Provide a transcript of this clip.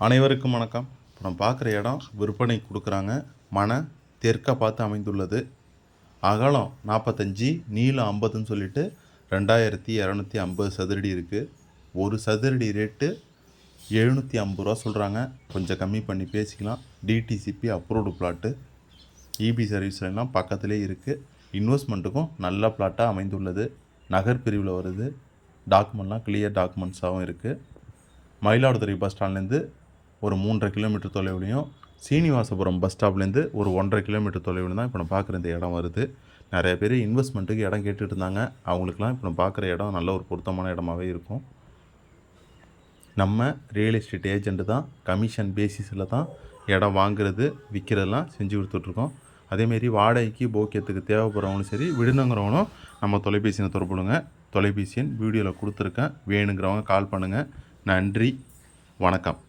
அனைவருக்கும் வணக்கம். இப்போ நம்ம பார்க்குற இடம் விற்பனை கொடுக்குறாங்க. மனை தெற்க பார்த்து அமைந்துள்ளது. அகலம் 45, நீளம் 50ன்னு சொல்லிட்டு 2250 சதுரடி இருக்குது. ஒரு சதுரடி ரேட்டு 750 ரூபா சொல்கிறாங்க. கொஞ்சம் கம்மி பண்ணி பேசிக்கலாம். DTCP approved plot. இபி சர்வீஸ்லாம் பக்கத்துலேயே இருக்குது. இன்வெஸ்ட்மெண்ட்டுக்கும் நல்ல பிளாட்டாக அமைந்துள்ளது. நகர் பிரிவில் வருது. டாக்குமெண்ட்லாம் கிளியர் டாக்குமெண்ட்ஸாகவும் இருக்குது. மயிலாடுதுறை பஸ் ஸ்டாண்ட்லேருந்து ஒரு 3.5 கிலோமீட்டர் தொலைவுலையும், சீனிவாசபுரம் பஸ் ஸ்டாப்லேருந்து ஒரு 1.5 கிலோமீட்டர் தொலைவில் தான் இப்போ நம்ம பார்க்குற இந்த இடம் வருது. நிறைய பேர் இன்வெஸ்ட்மெண்ட்டுக்கு இடம் கேட்டுட்டு இருந்தாங்க. அவங்களுக்குலாம் இப்போ நம்ம பார்க்குற இடம் நல்ல ஒரு பொருத்தமான இடமாவே இருக்கும். நம்ம ரியல் எஸ்டேட் ஏஜெண்ட்டு தான். கமிஷன் பேசிஸில் தான் இடம் வாங்குறது விற்கிறதெல்லாம் செஞ்சு கொடுத்துட்ருக்கோம். அதேமாரி வாடகைக்கு போக்கியத்துக்கு தேவைப்படுறவங்களும் சரி, விடுணுங்கிறவங்களும் நம்ம தொலைபேசியை தொடர்புடுங்க. தொலைபேசி எண் வீடியோவில் கொடுத்துருக்கேன். வேணுங்கிறவங்க கால் பண்ணுங்கள். நன்றி, வணக்கம்.